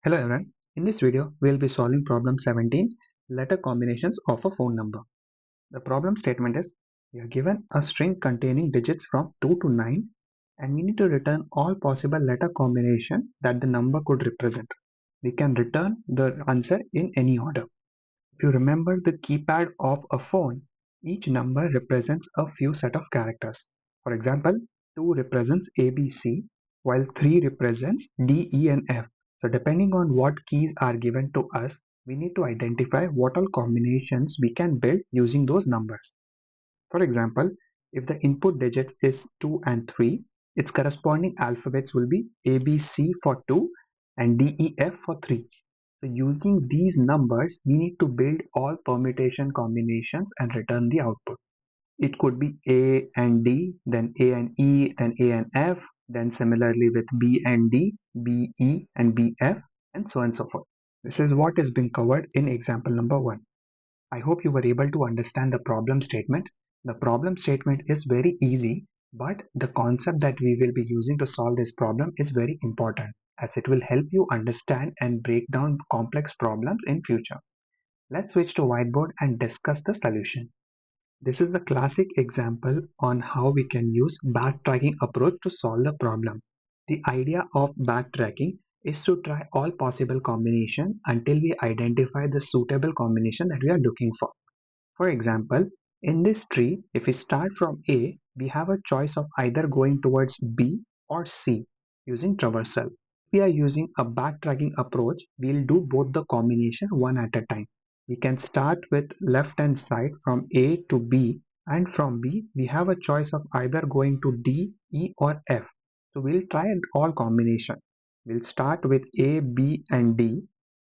Hello everyone, in this video we will be solving problem 17, letter combinations of a phone number. The problem statement is, we are given a string containing digits from 2 to 9 and we need to return all possible letter combination that the number could represent. We can return the answer in any order. If you remember the keypad of a phone, each number represents a few set of characters. For example, 2 represents ABC, while 3 represents D, E and F. So depending on what keys are given to us, we need to identify what all combinations we can build using those numbers. For example, if the input digits is 2 and 3, its corresponding alphabets will be ABC for 2 and DEF for 3. So using these numbers, we need to build all permutation combinations and return the output. It could be A and D, then A and E, then A and F, then similarly with B and D, B, E and BF, and so on and so forth. This is what is being covered in example number 1. I hope you were able to understand the problem statement. The problem statement is very easy, but the concept that we will be using to solve this problem is very important, as it will help you understand and break down complex problems in future. Let's switch to whiteboard and discuss the solution. This is a classic example on how we can use backtracking approach to solve the problem. The idea of backtracking is to try all possible combination until we identify the suitable combination that we are looking for. For example, in this tree, if we start from A, we have a choice of either going towards B or C using traversal. If we are using a backtracking approach, we'll do both the combination one at a time. We can start with left hand side from A to B, and from B we have a choice of either going to D, E or F. So we'll try all combination. We'll start with A, B and D,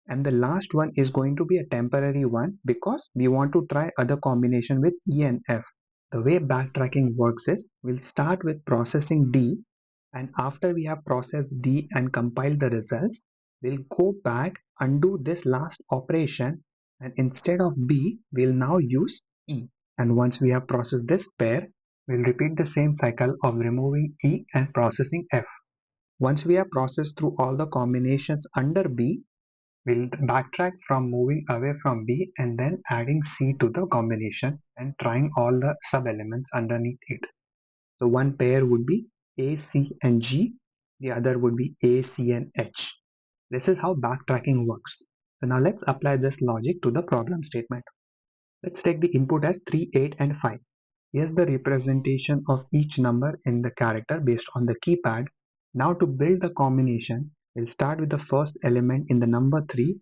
and the last one is going to be a temporary one because we want to try other combination with E and F. The way backtracking works is, we'll start with processing D, and after we have processed D and compiled the results, we'll go back, undo this last operation, and instead of B, we'll now use E. And once we have processed this pair, we'll repeat the same cycle of removing E and processing F. Once we have processed through all the combinations under B, we'll backtrack from moving away from B and then adding C to the combination and trying all the sub-elements underneath it. So one pair would be A, C and G, the other would be A, C and H. This is how backtracking works. So now let's apply this logic to the problem statement. Let's take the input as 3, 8 and 5. Here's the representation of each number in the character based on the keypad. Now to build the combination, we'll start with the first element in the number 3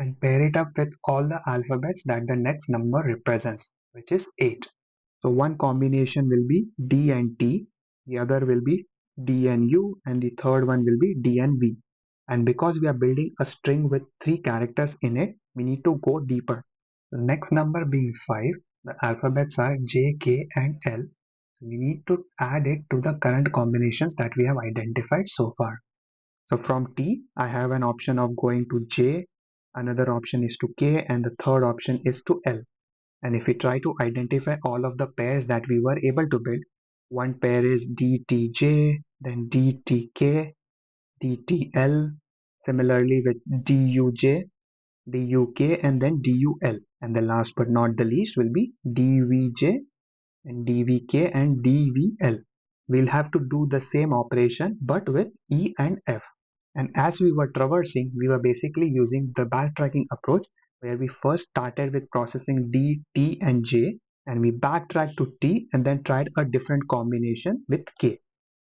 and pair it up with all the alphabets that the next number represents, which is 8. So one combination will be D and T, the other will be D and U, and the third one will be D and V. And because we are building a string with 3 characters in it, we need to go deeper. The next number being 5, the alphabets are J, K and L. So we need to add it to the current combinations that we have identified so far. So from T, I have an option of going to J, another option is to K, and the third option is to L. And if we try to identify all of the pairs that we were able to build, one pair is DTJ, then DTK, DTL, similarly with DUJ, DUK, and then DUL. And the last but not the least will be DVJ and DVK and DVL. We'll have to do the same operation but with E and F. And as we were traversing, we were basically using the backtracking approach where we first started with processing D, T and J, and we backtracked to T and then tried a different combination with K.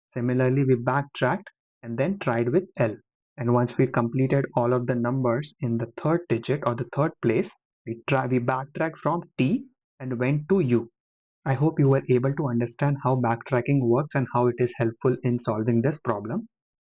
Similarly, we backtracked and then tried with L. And once we completed all of the numbers in the third digit or the third place, we backtracked from T and went to U. I hope you were able to understand how backtracking works and how it is helpful in solving this problem.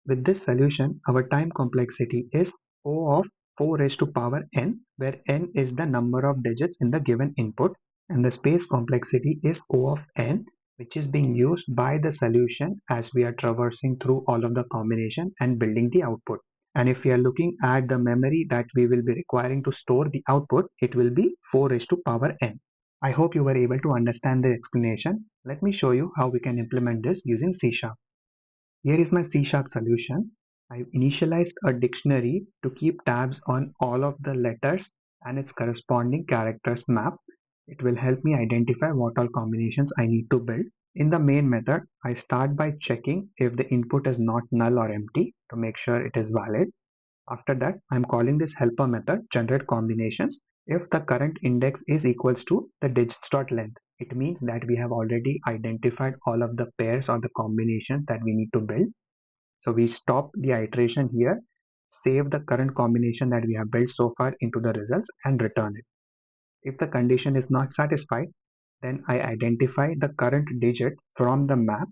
With this solution, our time complexity is O of 4 raised to power n, where n is the number of digits in the given input, and the space complexity is O of n, which is being used by the solution as we are traversing through all of the combination and building the output. And if we are looking at the memory that we will be requiring to store the output, it will be 4 raised to power n. I hope you were able to understand the explanation. Let me show you how we can implement this using C#. Here is my C# solution. I initialized a dictionary to keep tabs on all of the letters and its corresponding characters map. It will help me identify what all combinations I need to build. In the main method, I start by checking if the input is not null or empty to make sure it is valid. After that, I'm calling this helper method generate combinations if the current index is equals to the digits.length. It means that we have already identified all of the pairs or the combinations that we need to build. So we stop the iteration here, save the current combination that we have built so far into the results and return it. If the condition is not satisfied, then I identify the current digit from the map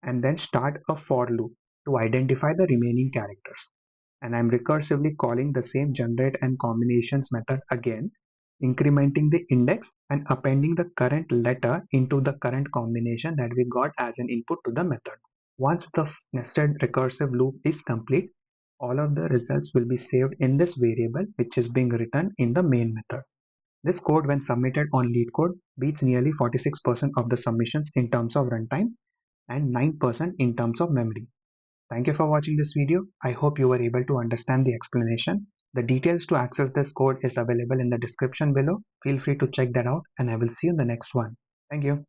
and then start a for loop to identify the remaining characters. And I'm recursively calling the same generate and combinations method again, incrementing the index and appending the current letter into the current combination that we got as an input to the method. Once the nested recursive loop is complete, all of the results will be saved in this variable which is being written in the main method. This code, when submitted on LeetCode, beats nearly 46% of the submissions in terms of runtime and 9% in terms of memory. Thank you for watching this video. I hope you were able to understand the explanation. The details to access this code is available in the description below. Feel free to check that out and I will see you in the next one. Thank you.